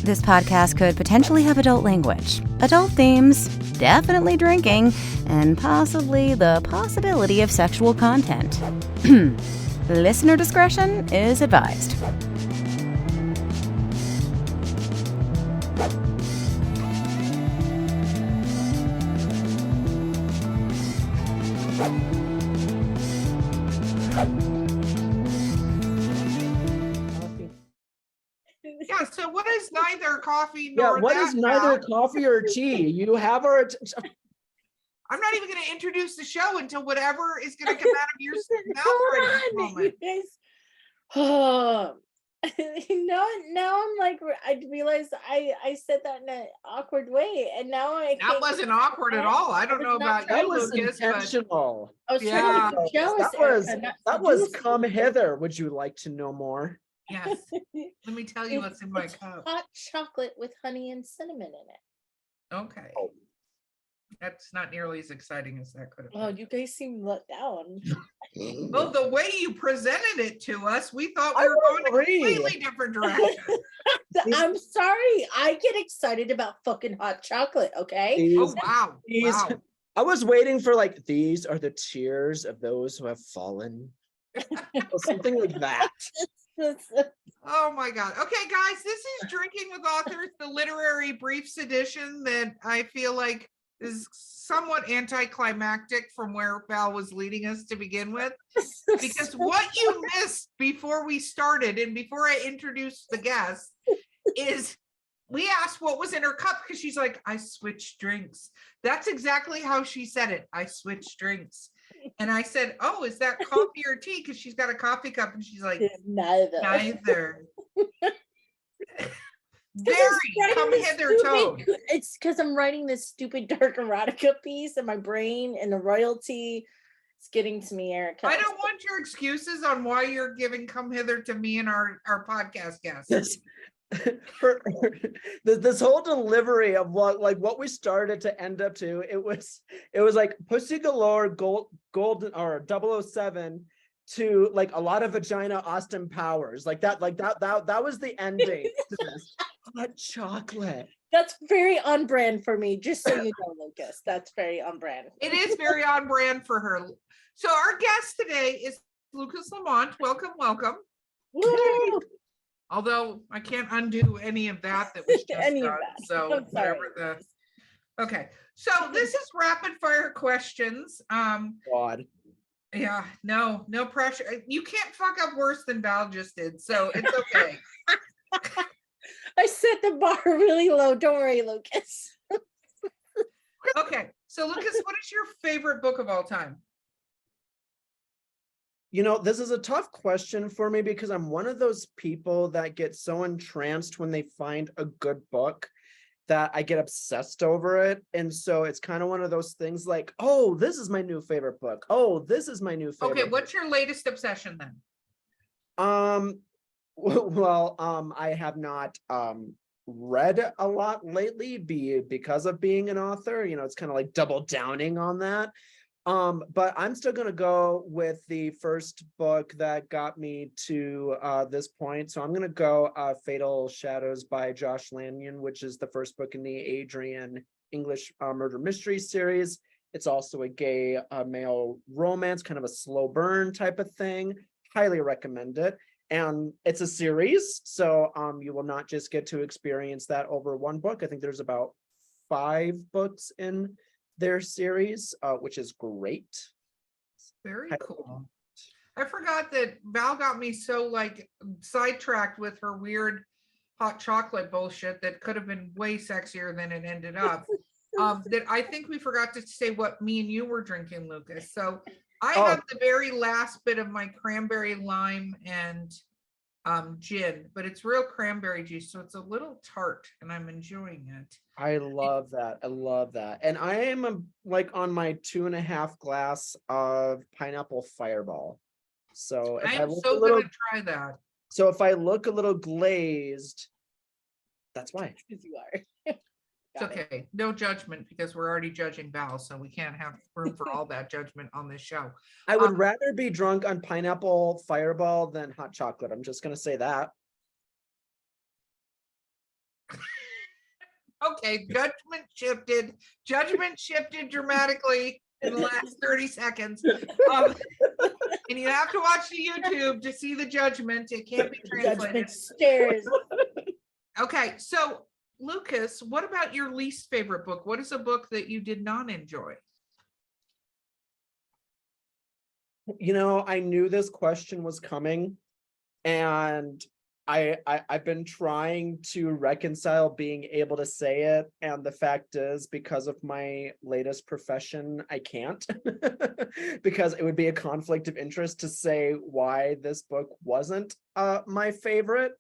This podcast could potentially have adult language, adult themes, definitely drinking, and possibly the possibility of sexual content. Listener discretion is advised. Yeah, so what is neither coffee nor what that is neither now? coffee or tea? You have our I'm not even going to introduce the show until whatever is going to come out of your mouth right at this moment. You guys, now I'm like, I realized I said that in an awkward way, and now That wasn't awkward at all. I don't know about that you, was Lucas, intentional. I was Yeah. trying to be jealous. That was come hither. Would you like to know more? yes. Let me tell you what's in my cup. Hot chocolate with honey and cinnamon in it. Okay. That's not nearly as exciting as that could have been. Oh, you guys seem let down. Well, the way you presented it to us, we thought we I were going a completely different direction. I'm sorry. I get excited about fucking hot chocolate, okay? Oh, wow. Wow. I was waiting for these are the tears of those who have fallen. Or something like that. Oh my God. Okay, guys, this is Drinking with Authors, the literary briefs edition that I feel like is somewhat anticlimactic from where Val was leading us to begin with. Because what you missed before we started and before I introduced the guest is we asked what was in her cup because she's like, I switched drinks. That's exactly how she said it. I switched drinks. And I said, oh, is that coffee or tea? Because she's got a coffee cup and she's like, neither. Very come hither tone. It's because I'm writing this stupid dark erotica piece and my brain and the royalty is getting to me, Erica. I don't want your excuses on why you're giving come hither to me and our podcast guests. This whole delivery of what we started to end up to, it was like Pussy Galore, golden or 007 to a lot of vagina Austin Powers, that was the ending to this. Hot chocolate. That's very on brand for me, just so you know, Lucas. That's very on brand. It is very on brand for her. So our guest today is Lucas LaMont. Welcome. Woo! Although I can't undo any of that was just Any of done. that. So whatever okay. So this is rapid fire questions. God. Yeah, no pressure. You can't fuck up worse than Val just did, so it's okay. I set the bar really low. Don't worry, Lucas. Okay, so Lucas, what is your favorite book of all time? This is a tough question for me because I'm one of those people that get so entranced when they find a good book that I get obsessed over it. And so it's kind of one of those things like, oh, this is my new favorite book. Oh, this is my new favorite. Okay, what's your latest obsession then? I have not read a lot lately because of being an author. It's kind of like double downing on that. But I'm still going to go with the first book that got me to this point. So I'm going to go Fatal Shadows by Josh Lanyon, which is the first book in the Adrien English Murder Mysteries series. It's also a gay male romance, kind of a slow burn type of thing. Highly recommend it. And it's a series, so you will not just get to experience that over one book. I think there's about 5 books in their series, which is great. Very cool. I forgot that Val got me so sidetracked with her weird hot chocolate bullshit that could have been way sexier than it ended up. That I think we forgot to say what me and you were drinking, Lucas. So I have the very last bit of my cranberry lime and gin, but it's real cranberry juice, so it's a little tart and I'm enjoying it. I love that. And I am on my 2.5 glass of pineapple fireball. So if I'm so gonna try that. So if I look a little glazed, that's why. You are. It's okay. No judgment because we're already judging Val, so we can't have room for all that judgment on this show. I would rather be drunk on pineapple fireball than hot chocolate. I'm just going to say that. Okay, judgment shifted dramatically in the last 30 seconds. And you have to watch the YouTube to see the judgment. It can't be translated. Judgment stares. Okay, so Lucas, what about your least favorite book? What is a book that you did not enjoy? You know, I knew this question was coming, and I've been trying to reconcile being able to say it, and the fact is, because of my latest profession, I can't. Because it would be a conflict of interest to say why this book wasn't my favorite.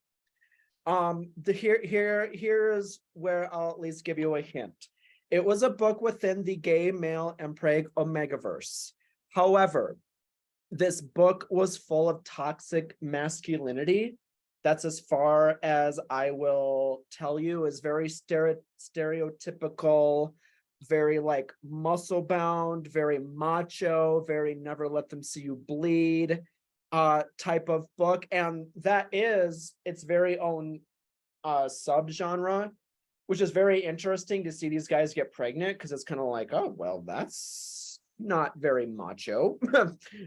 Here's where I'll at least give you a hint. It was a book within the gay, male, and preg Omegaverse. However, this book was full of toxic masculinity. That's as far as I will tell you. Is very stereotypical, very like muscle bound, very macho, very never let them see you bleed type of book. And that is its very own subgenre, which is very interesting to see these guys get pregnant, because it's kind of like, oh, well, that's not very macho,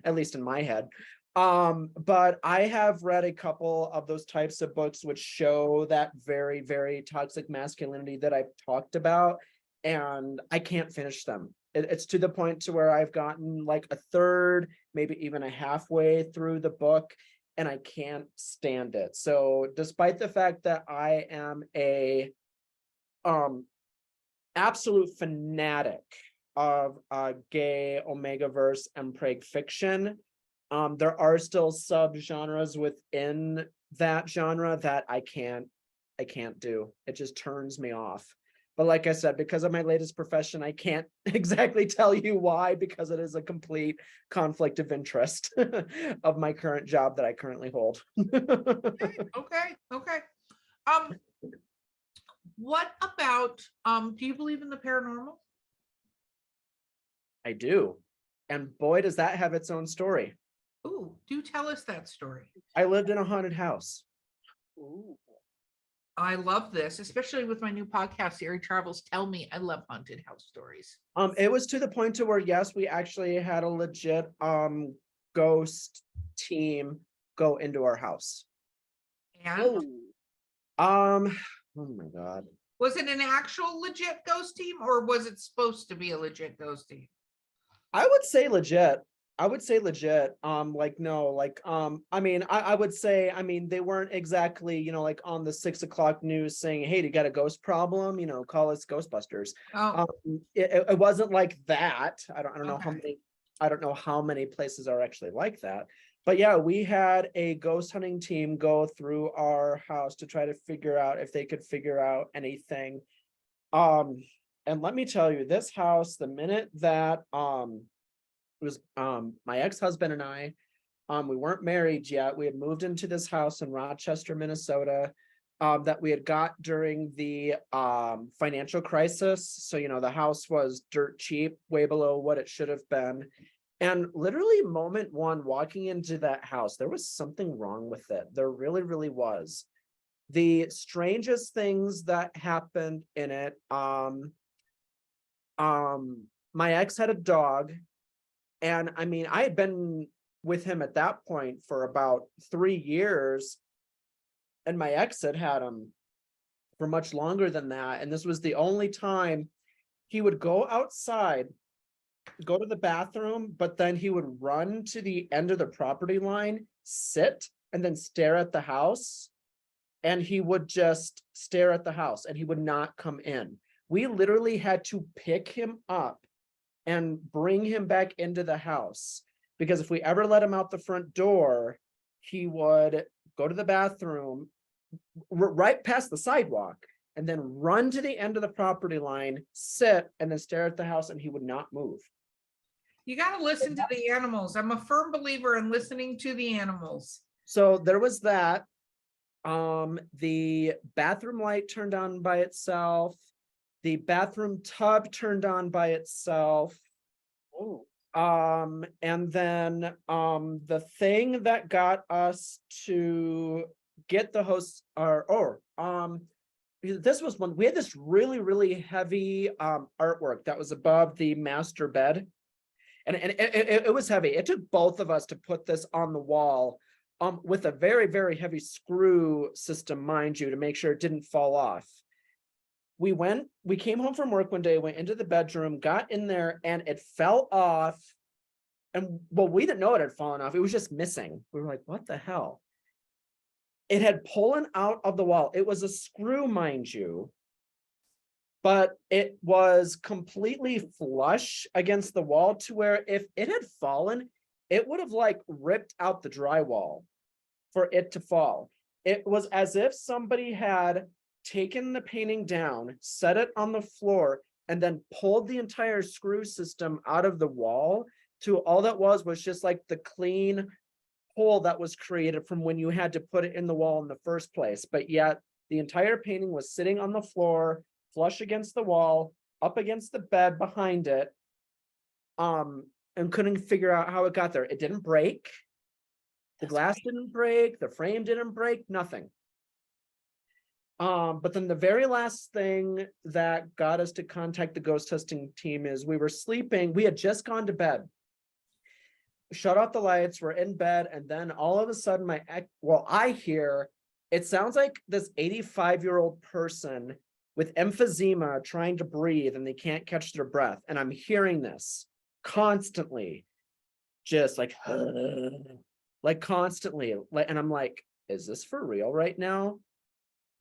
at least in my head. But I have read a couple of those types of books which show that very, very toxic masculinity that I've talked about, and I can't finish them. It's to the point to where I've gotten like a third, maybe even a halfway through the book, and I can't stand it. So despite the fact that I am a absolute fanatic of gay Omegaverse and preg fiction, there are still subgenres within that genre that I can't do. It just turns me off. But like I said, because of my latest profession, I can't exactly tell you why, because it is a complete conflict of interest of my current job that I currently hold. Okay. What about do you believe in the paranormal? I do. And boy, does that have its own story. Ooh, do tell us that story. I lived in a haunted house. Ooh. I love this, especially with my new podcast, Eerie Travels. Tell me, I love haunted house stories. It was to the point to where, yes, we actually had a legit ghost team go into our house. And oh my God. Was it an actual legit ghost team, or was it supposed to be a legit ghost team? I would say legit. I would say, they weren't exactly, like on the 6 o'clock news saying, hey, you got a ghost problem, call us Ghostbusters. Oh. It wasn't like that. I don't know Okay. I don't know how many places are actually like that. But yeah, we had a ghost hunting team go through our house to try to figure out if they could figure out anything. And let me tell you, this house, the minute that it was my ex-husband and I, we weren't married yet. We had moved into this house in Rochester, Minnesota, that we had got during the financial crisis. So, the house was dirt cheap, way below what it should have been. And literally moment one, walking into that house, there was something wrong with it. There really, really was. The strangest things that happened in it, my ex had a dog. And I had been with him at that point for about 3 years, and my ex had him for much longer than that. And this was the only time he would go outside, go to the bathroom, but then he would run to the end of the property line, sit, and then stare at the house. And he would just stare at the house, and he would not come in. We literally had to pick him up and bring him back into the house, because if we ever let him out the front door, he would go to the bathroom right past the sidewalk and then run to the end of the property line, sit, and then stare at the house, and he would not move. You got to listen to the animals. I'm a firm believer in listening to the animals. So there was that. The bathroom light turned on by itself. The bathroom tub turned on by itself. Oh. And then the thing that got us to get the host this was one, we had this really, really heavy artwork that was above the master bed. And it was heavy. It took both of us to put this on the wall with a very, very heavy screw system, mind you, to make sure it didn't fall off. We came home from work one day, went into the bedroom, got in there, and it fell off. And well, we didn't know it had fallen off. It was just missing. We were like, what the hell? It had pullen out of the wall. It was a screw, mind you, but it was completely flush against the wall to where if it had fallen, it would have like ripped out the drywall for it to fall. It was as if somebody had taken the painting down, set it on the floor, and then pulled the entire screw system out of the wall to all that was just like the clean hole that was created from when you had to put it in the wall in the first place. But yet the entire painting was sitting on the floor, flush against the wall, up against the bed behind it, and couldn't figure out how it got there. It didn't break. The glass didn't break. The frame didn't break. Nothing. But then the very last thing that got us to contact the ghost testing team is we were sleeping. We had just gone to bed, shut off the lights, we're in bed, and then all of a sudden I hear, it sounds like this 85-year-old person with emphysema trying to breathe and they can't catch their breath. And I'm hearing this constantly, just like constantly. And I'm like, is this for real right now?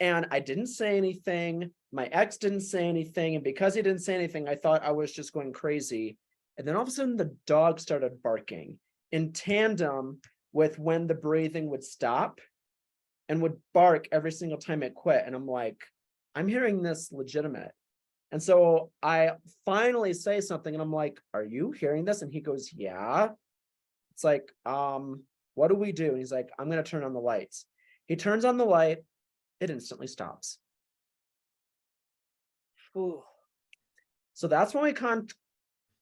And I didn't say anything. My ex didn't say anything. And because he didn't say anything, I thought I was just going crazy. And then all of a sudden the dog started barking in tandem with when the breathing would stop and would bark every single time it quit. And I'm like, I'm hearing this legitimate. And so I finally say something and I'm like, are you hearing this? And he goes, yeah. It's like, what do we do? And he's like, I'm going to turn on the lights. He turns on the light. It instantly stops. Ooh. So that's when we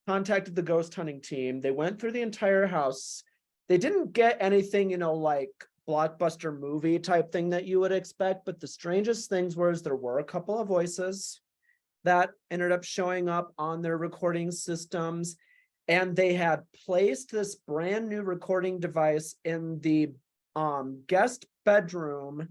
contacted the ghost hunting team. They went through the entire house. They didn't get anything, like blockbuster movie type thing that you would expect, but the strangest things was there were a couple of voices that ended up showing up on their recording systems, and they had placed this brand new recording device in the guest bedroom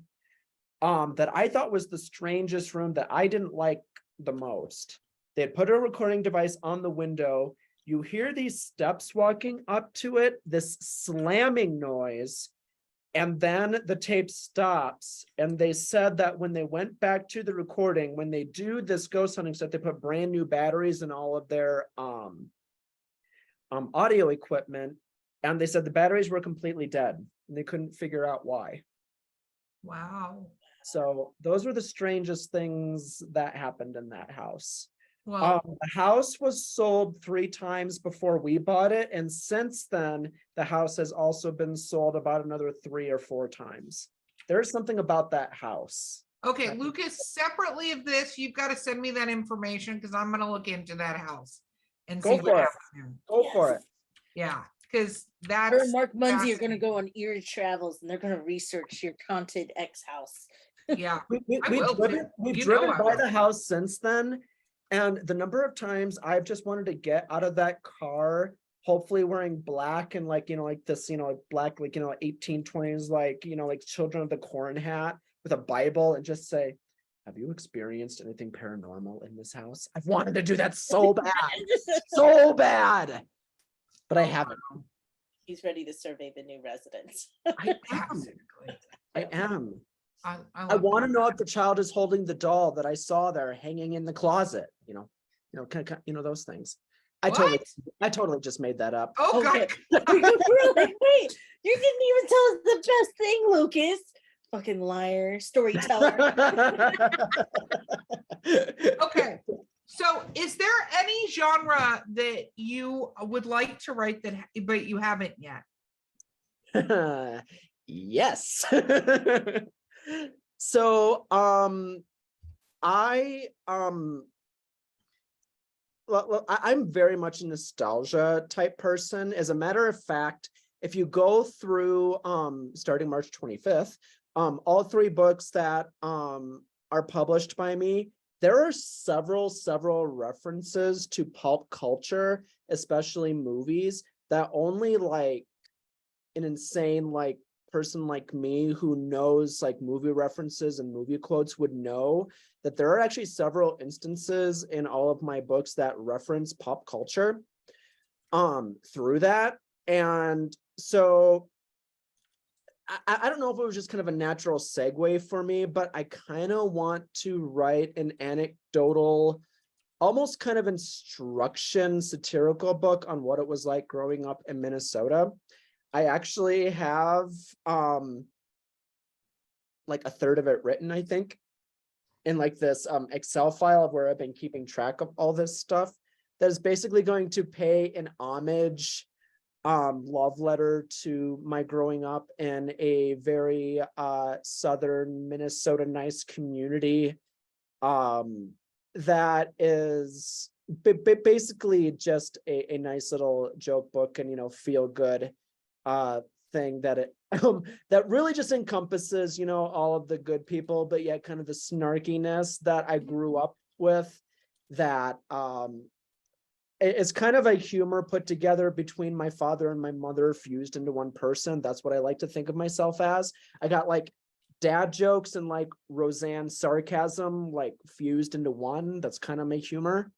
that I thought was the strangest room, that I didn't like the most. They had put a recording device on the window. You hear these steps walking up to it, this slamming noise, and then the tape stops. And they said that when they went back to the recording, when they do this ghost hunting stuff, they put brand new batteries in all of their audio equipment. And they said the batteries were completely dead and they couldn't figure out why. Wow. So those were the strangest things that happened in that house. Well, The house was sold 3 times before we bought it. And since then, the house has also been sold about another 3 or 4 times. There's something about that house. okay, Lucas, separately of this, you've got to send me that information because I'm going to look into that house and Go see for what it. happened. Go for it. Yeah, because Her that's and Mark Munzie are fascinating. going to go on Erie Travels and they're going to research your haunted ex-house. Yeah. We've will driven, too. we've You driven know I by will. the house since then. And the number of times I've just wanted to get out of that car, hopefully wearing black and like this, like black, 1820s, like Children of the Corn hat with a Bible and just say, have you experienced anything paranormal in this house? I've wanted to do that so bad, so bad, but I haven't. He's ready to survey the new residents. I am. Basically. I am. I I want to know if the child is holding the doll that I saw there hanging in the closet. Those things. I totally just made that up. Oh Okay. God. Really? Wait, you didn't even tell us the best thing, Lucas. Fucking liar, storyteller. Okay. So is there any genre that you would like to write but you haven't yet? Yes. So I'm very much a nostalgia type person. As a matter of fact, if you go through starting March 25th, all 3 books that are published by me, there are several references to pulp culture, especially movies, that only like an insane like person like me who knows like movie references and movie quotes would know that there are actually several instances in all of my books that reference pop culture through that. And so I don't know if it was just kind of a natural segue for me, but I kind of want to write an anecdotal, almost kind of instruction satirical book on what it was like growing up in Minnesota. I actually have like a third of it written, I think, in like this Excel file of where I've been keeping track of all this stuff that is basically going to pay an homage love letter to my growing up in a very southern Minnesota nice community that is basically just a nice little joke book and, you know, feel good thing that it that really just encompasses, you know, all of the good people, but yet kind of the snarkiness that I grew up with, that it's kind of a humor put together between my father and my mother fused into one person. That's what I like to think of myself as. I got like dad jokes and like Roseanne sarcasm like fused into one. That's kind of my humor.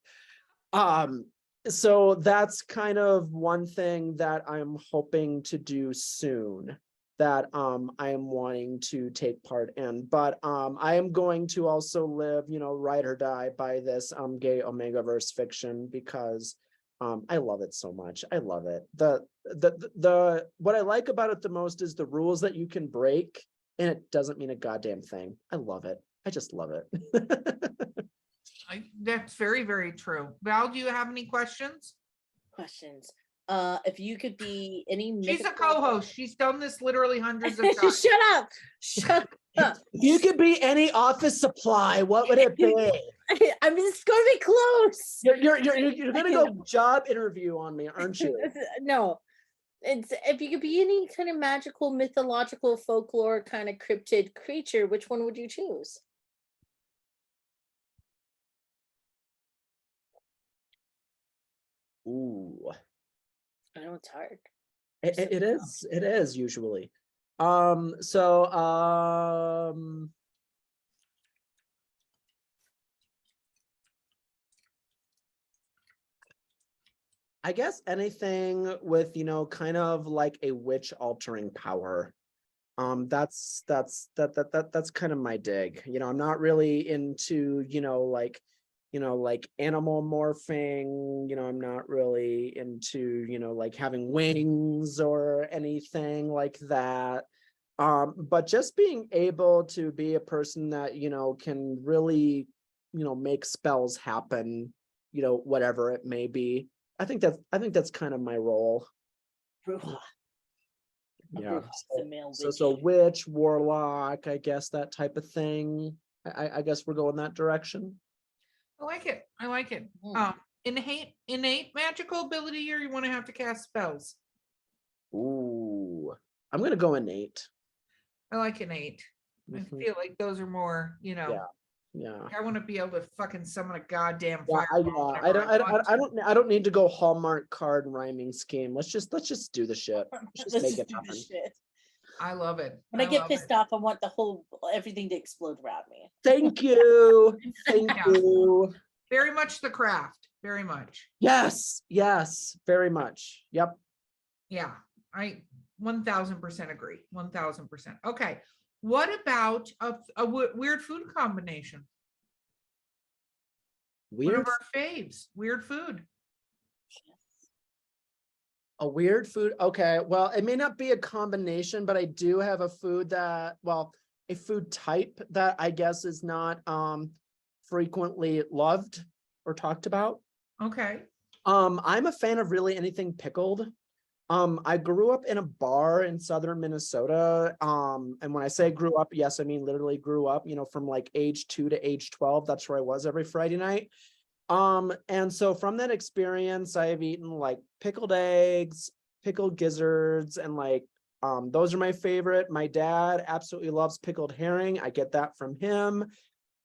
So that's kind of one thing that I'm hoping to do soon, that I am wanting to take part in. But I am going to also live, you know, ride or die by this gay Omegaverse fiction, because I love it so much. I love it. The what I like about it the most is the rules that you can break, and it doesn't mean a goddamn thing. I love it. I just love it. That's very, very true. Val, do you have any questions? Questions. If you could be any She's a mythical- co-host. She's done this literally hundreds of times. Shut up. Shut up. If you could be any office supply, what would it be? I mean, it's gonna be close. You're gonna go job interview on me, aren't you? No. It's if you could be any kind of magical, mythological, folklore kind of cryptid creature, which one would you choose? Ooh, I know it's hard. it is usually. I guess anything with, you know, kind of like a witch altering power. That's kind of my dig. You know, I'm not really into, you know, like animal morphing. You know, I'm not really into, you know, like having wings or anything like that. But just being able to be a person that, you know, can really, you know, make spells happen, you know, whatever it may be. I think that's kind of my role. Yeah. So witch, warlock, I guess that type of thing. I guess we're going that direction. I like it. I like it. Mm. Innate magical ability, or you want to have to cast spells? Ooh, I'm gonna go innate. I like innate. I feel like those are more, you know. Yeah. I want to be able to fucking summon a goddamn Yeah, fireball. whenever I don't need to go Hallmark card rhyming scheme. Let's just do the shit. Let's just make it happen. I love it. When I get pissed off, I want everything to explode around me. Thank you. Thank Yeah. you. Very much the craft. Very much. Yes, very much. Yep. Yeah, I 1000% agree. 1000%. Okay. What about a weird food combination? One Weird, of our faves. Weird food. a weird food. Okay, well, it may not be a combination, but I do have a food that, well, a food type that I guess is not frequently loved or talked about. Okay. I'm a fan of really anything pickled. I grew up in a bar in southern Minnesota. And when I say grew up, yes, I mean literally grew up, you know, from like age 2 to age 12. That's where I was every Friday night. And so from that experience, I have eaten like pickled eggs, pickled gizzards, and like those are my favorite. My dad absolutely loves pickled herring. I get that from him.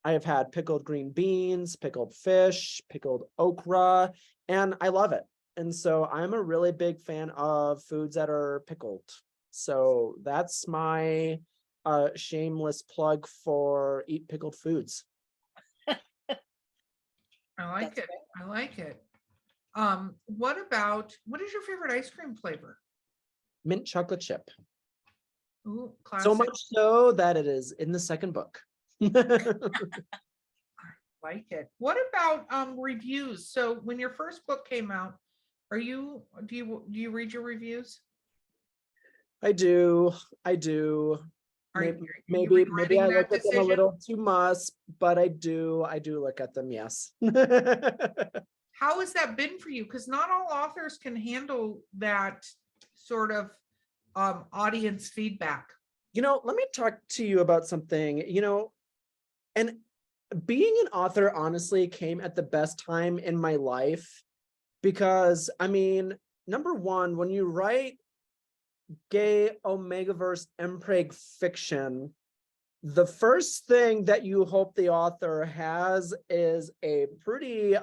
I have had pickled green beans, pickled fish, pickled okra, and I love it. And so I'm a really big fan of foods that are pickled. So that's my shameless plug for eat pickled foods. I like That's it. I like it. What is your favorite ice cream flavor? Mint chocolate chip. Ooh, So classic. much so that it is in the second book. Like it. What about reviews? So when your first book came out, do you read your reviews? I do. I do. Are Maybe, you maybe regretting I that look at them a decision? little too much, but I do look at them, yes. How has that been for you? Because not all authors can handle that sort of audience feedback. Let me talk to you about something, and being an author honestly came at the best time in my life because, I mean, number one, when you write gay Omegaverse impreg fiction, the first thing that you hope the author has is a pretty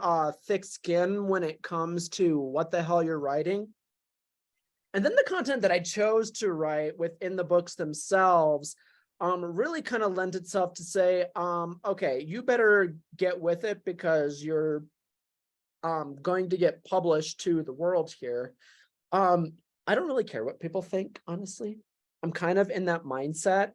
thick skin when it comes to what the hell you're writing. And then the content that I chose to write within the books themselves really kind of lent itself to say, okay, you better get with it because you're going to get published to the world here. I don't really care what people think, honestly. I'm kind of in that mindset.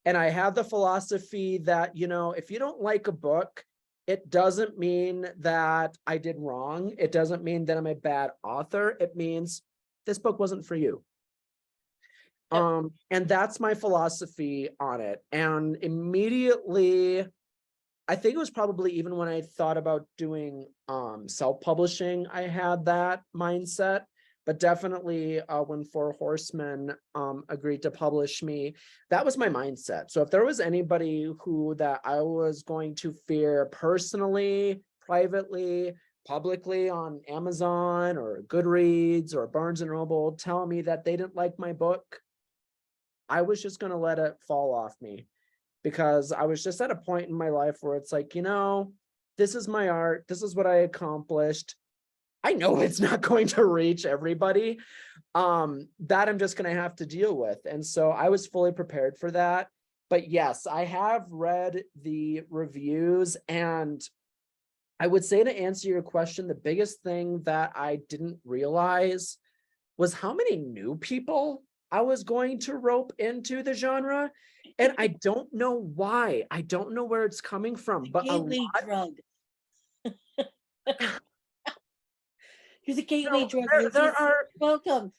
And I have the philosophy that, if you don't like a book, it doesn't mean that I did wrong. It doesn't mean that I'm a bad author. It means this book wasn't for you. Yep. And that's my philosophy on it. And immediately, I think it was probably even when I thought about doing self-publishing, I had that mindset. But definitely when Four Horsemen agreed to publish me, that was my mindset. So if there was anybody who that I was going to fear personally, privately, publicly on Amazon or Goodreads or Barnes and Noble tell me that they didn't like my book, I was just going to let it fall off me because I was just at a point in my life where it's like, this is my art. This is what I accomplished. I know it's not going to reach everybody. That I'm just going to have to deal with. And so I was fully prepared for that. But yes, I have read the reviews, and I would say, to answer your question, the biggest thing that I didn't realize was how many new people I was going to rope into the genre. And I don't know why. I don't know where it's coming from, but a Gateway lot. drug. You're the gateway drug. You're There are welcome.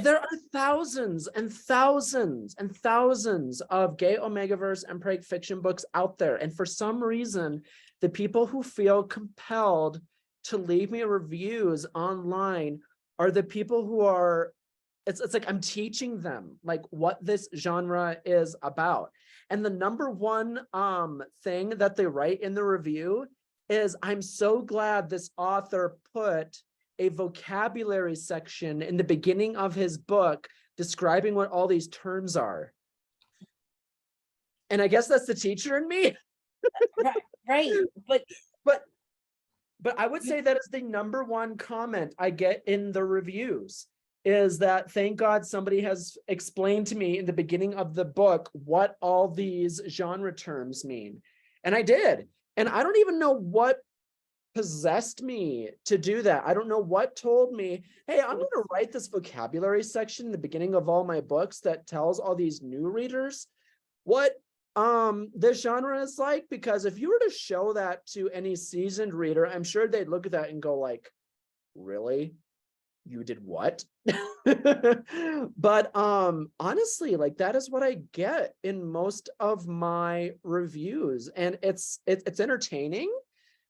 there are thousands and thousands and thousands of gay Omegaverse and preg fiction books out there. And for some reason, the people who feel compelled to leave me reviews online are the people who are, it's like I'm teaching them like what this genre is about. And the number one thing that they write in the review is, I'm so glad this author put a vocabulary section in the beginning of his book describing what all these terms are. And I guess that's the teacher in me. Right. But I would say that is the number one comment I get in the reviews, is that thank God somebody has explained to me in the beginning of the book what all these genre terms mean. And I did. And I don't even know what possessed me to do that. I don't know what told me, hey, I'm going to write this vocabulary section in the beginning of all my books that tells all these new readers what this genre is like. Because if you were to show that to any seasoned reader, I'm sure they'd look at that and go like, really? You did what? But honestly, like, that is what I get in most of my reviews, and it's entertaining.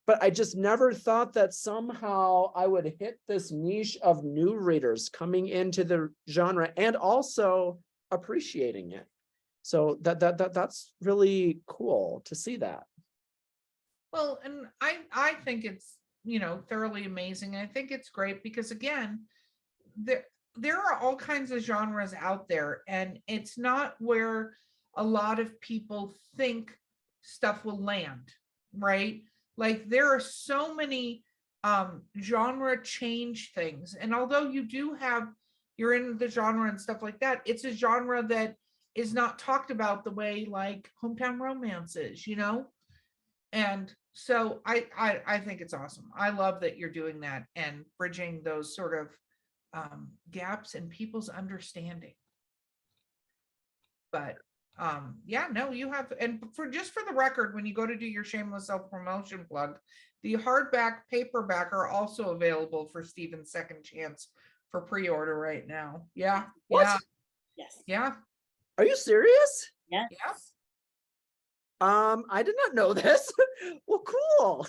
But I just never thought that somehow I would hit this niche of new readers coming into the genre and also appreciating it. So that's really cool to see that. Well, and I think it's, thoroughly amazing. I think it's great because, again, there are all kinds of genres out there, and it's not where a lot of people think stuff will land, right? Like there are so many genre change things. And although you're in the genre and stuff like that, it's a genre that is not talked about the way like hometown romance is, And so I think it's awesome. I love that you're doing that and bridging those sort of gaps in people's understanding. But yeah, no, you have, and for the record, when you go to do your shameless self-promotion plug, the hardback, paperback are also available for Stephen's Second Chance for pre-order right now. Yeah. What? Yeah. Yes. Yeah. Are you serious? Yes. Yeah. I did not know this. Well, cool.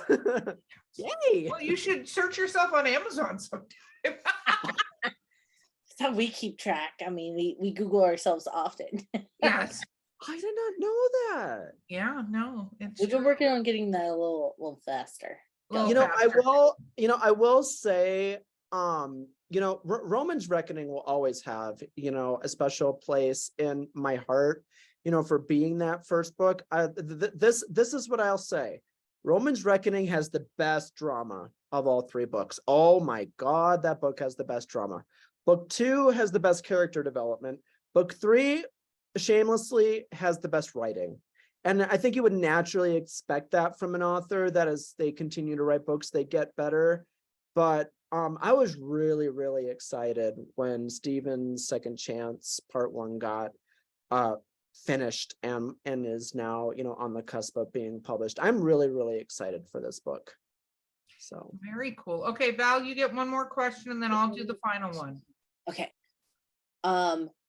Yay. Well, you should search yourself on Amazon sometime. That's how we keep track. I mean, we Google ourselves often. Yes. I did not know that. Yeah, no, it's We've been true. working on getting that a little faster. Little You know, faster. I will say, Roman's Reckoning will always have, a special place in my heart, for being that first book. This is what I'll say. Roman's Reckoning has the best drama of all three books. Oh my God, that book has the best drama. Book 2 has the best character development. Book 3, shamelessly, has the best writing. And I think you would naturally expect that from an author, that as they continue to write books, they get better. But I was really, really excited when Stephen's Second Chance Part 1 got finished and is now, on the cusp of being published. I'm really, really excited for this book. So Very cool. Okay, Val, you get one more question and then I'll do the final one. Okay.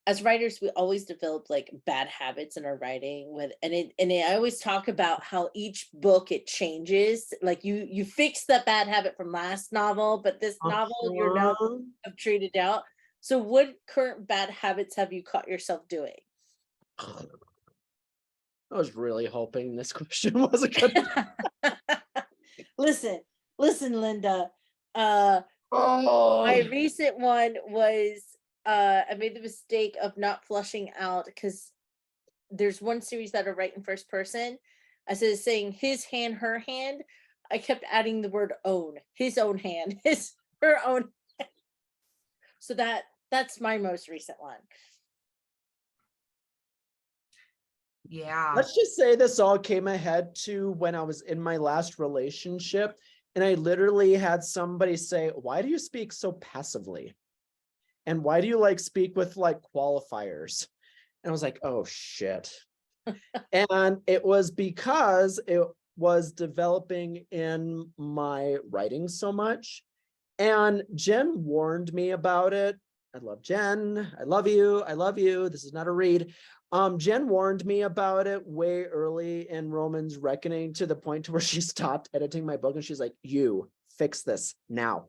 As writers, we always develop like bad habits in our writing I always talk about how each book it changes. Like you fix that bad habit from last novel, but this novel you're now have treated out. So what current bad habits have you caught yourself doing? I was really hoping this question wasn't gonna. Listen, Linda. Oh. My recent one was I made the mistake of not flushing out because there's one series that I write in first person. Instead of saying his hand, her hand, I kept adding the word own, his own hand, her own hand. So that's my most recent one. Yeah. Let's just say this all came ahead to when I was in my last relationship, and I literally had somebody say, "Why do you speak so passively? And why do you speak with qualifiers?" And I was like, oh shit. And it was because it was developing in my writing so much. And Jen warned me about it. I love Jen. I love you. I love you. This is not a read. Jen warned me about it way early in Roman's Reckoning, to the point to where she stopped editing my book and she's like, you fix this now.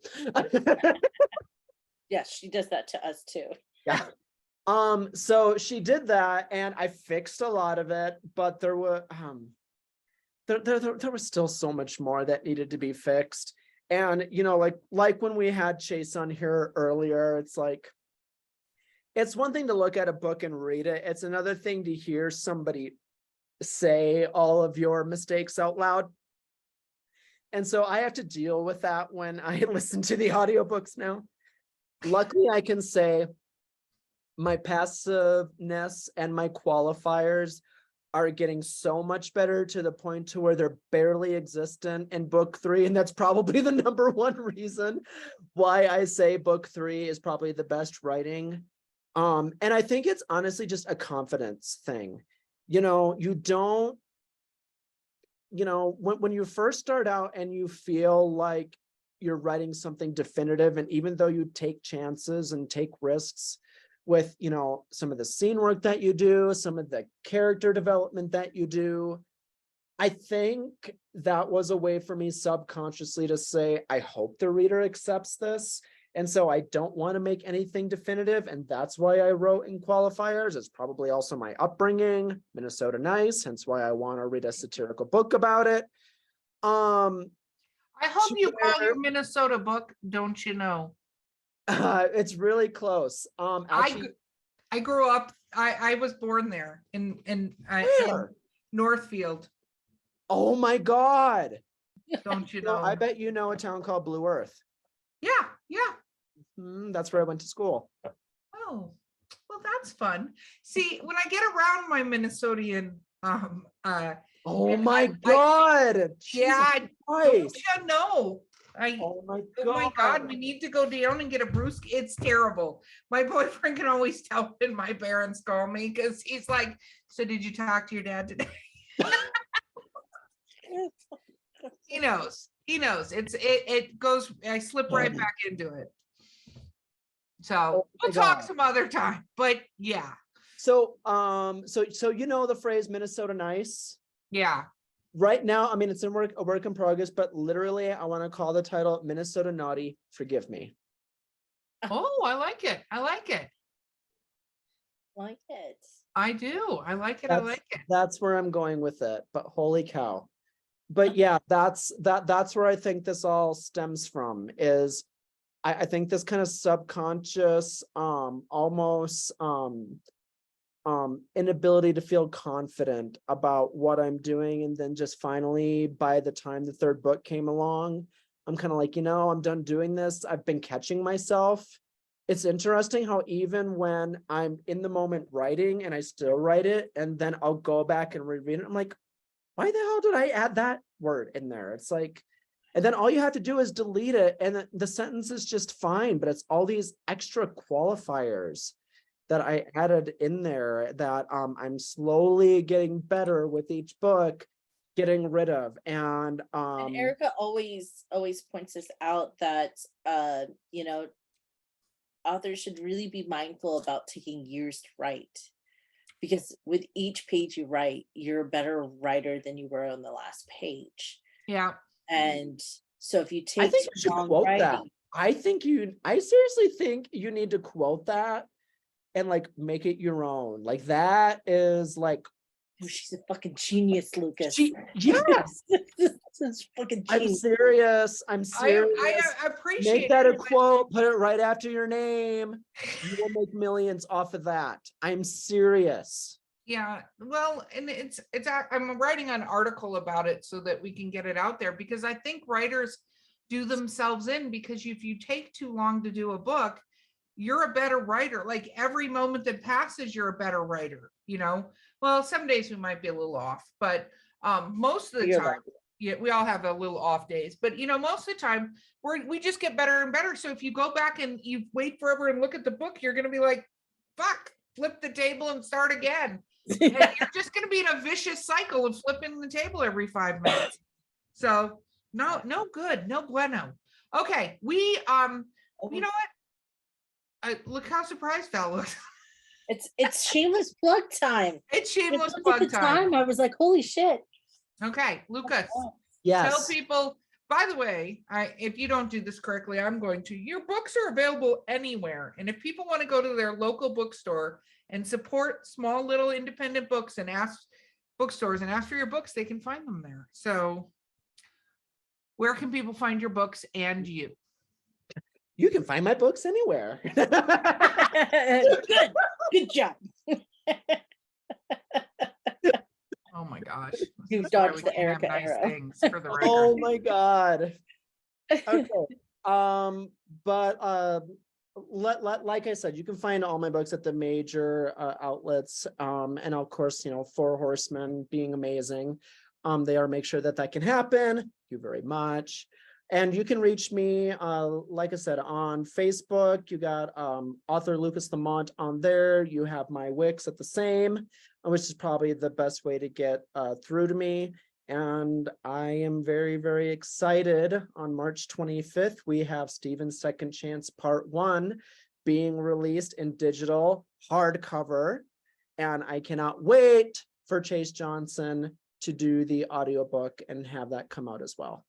Yes, she does that to us too. Yeah. So she did that and I fixed a lot of it, but there were there was still so much more that needed to be fixed. And like when we had Chase on here earlier, it's one thing to look at a book and read it. It's another thing to hear somebody say all of your mistakes out loud. And so I have to deal with that when I listen to the audiobooks now. Luckily, I can say my passiveness and my qualifiers are getting so much better, to the point to where they're barely existent in book 3. And that's probably the number one reason why I say book 3 is probably the best writing. And I think it's honestly just a confidence thing. You don't, when you first start out and you feel like you're writing something definitive, and even though you take chances and take risks with some of the scene work that you do, some of the character development that you do, I think that was a way for me subconsciously to say, I hope the reader accepts this, and so I don't want to make anything definitive. And that's why I wrote in qualifiers. It's probably also my upbringing, Minnesota nice, hence why I want to read a satirical book about it. I hope you call your Minnesota book, Don't You Know? It's really close. Actually, I grew up, I was born there in where? Northfield. Oh my God. Don't you So know? I bet you know a town called Blue Earth. Yeah, yeah. That's where I went to school. Oh, well, that's fun. See, when I get around my Minnesotian, Oh and my God. yeah, Jesus don't Christ. you know? Oh my Oh my God, God. we need to go down and get a brewski. It's terrible. My boyfriend can always tell when my parents call me because he's like, "So did you talk to your dad today?" He knows. He knows. It goes. I slip right back into it. So Oh my we'll talk God. some other time. But yeah, So so you know the phrase Minnesota nice? yeah. Right now, I mean, it's a work in progress, but literally I want to call the title Minnesota Naughty, Forgive Me. Oh, I like it. I like it. Like it. I do. I like it. I like it. That's where I'm going with it, but holy cow. But yeah, that's where I think this all stems from is I think this kind of subconscious, almost inability to feel confident about what I'm doing. And then just finally, by the time the third book came along, I'm kind of like, I'm done doing this. I've been catching myself. It's interesting how even when I'm in the moment writing and I still write it, and then I'll go back and reread it, I'm like, why the hell did I add that word in there? It's like, and then all you have to do is delete it and the sentence is just fine, but it's all these extra qualifiers that I added in there that I'm slowly getting better with each book, getting rid of. And Erica always points this out that authors should really be mindful about taking years to write, because with each page you write, you're a better writer than you were on the last page. Yeah. And so if you take I think you should long quote that. writing, I seriously think you need to quote that and like make it your own. Like that is like, oh, she's a fucking genius, Lucas. yes, This is fucking I'm genius. serious. I'm serious. I appreciate Make that a it. quote, put it right after your name. You will make millions off of that. I'm serious. Yeah, well, and I'm writing an article about it so that we can get it out there, because I think writers do themselves in, because if you take too long to do a book, you're a better writer. Like every moment that passes, you're a better writer, Well, some days we might be a little off, but most of the You're time, right. yeah, we all have a little off days, but most of the time we just get better and better. So if you go back and you wait forever and look at the book, you're going to be like, fuck, flip the table and start again. And you're just going to be in a vicious cycle of flipping the table every 5 minutes. So no good, no bueno. Okay, we you know what? Look how surprised Val looks. It's shameless plug time. It's shameless At plug the time, I was like, holy shit. Okay, Lucas, Yes. tell people. By the way, if you don't do this correctly, I'm going to. Your books are available anywhere, and if people want to go to their local bookstore and support small little independent books and bookstores and ask for your books, they can find them there. So, where can people find your books and you? You can find my books anywhere. Good job. Oh my gosh. You This is why dodged we the can't have Erica nice arrow. things for the record. Oh my God. Okay. But like I said, you can find all my books at the major outlets. And of course, Four Horsemen being amazing. They are make sure that can happen. Thank you very much. And you can reach me, like I said, on Facebook. You got author Lucas LaMont on there. You have my Wix at the same, which is probably the best way to get through to me. And I am very, very excited. On March 25th, we have Stephen's Second Chance Part 1 being released in digital hardcover. And I cannot wait for Chase Johnson to do the audiobook and have that come out as well.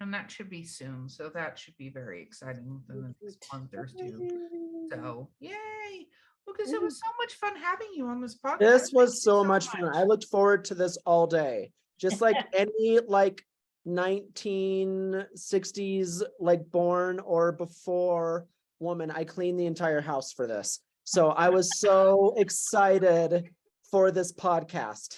And that should be soon. So that should be very exciting within the next month or two. So yay. Lucas, it was so much fun having you on this podcast. This was so much fun. I looked forward to this all day. Just like any 1960s born or before woman, I cleaned the entire house for this. So I was so excited for this podcast.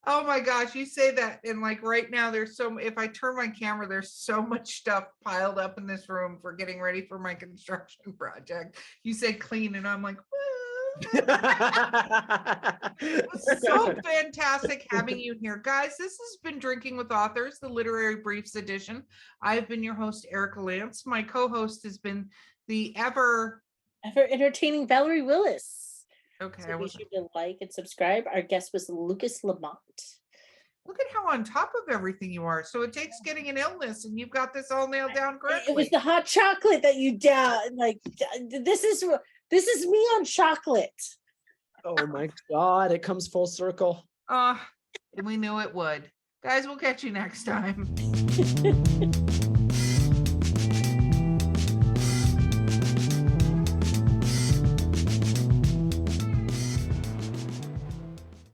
Oh my gosh, you say that, and like right now, there's if I turn my camera, there's so much stuff piled up in this room for getting ready for my construction project. You said clean, and I'm like, it's so fantastic having you here, guys. This has been Drinking with Authors, the Literary Briefs edition. I've been your host, Erica Lance. My co-host has been the ever entertaining Valerie Willis. Okay. So be sure to like and subscribe. Our guest was Lucas LaMont. Look at how on top of everything you are. So it takes getting an illness, and you've got this all nailed down correctly. It was the hot chocolate that you down. Like this is me on chocolate. Oh my God, it comes full circle. And we knew it would. Guys, we'll catch you next time.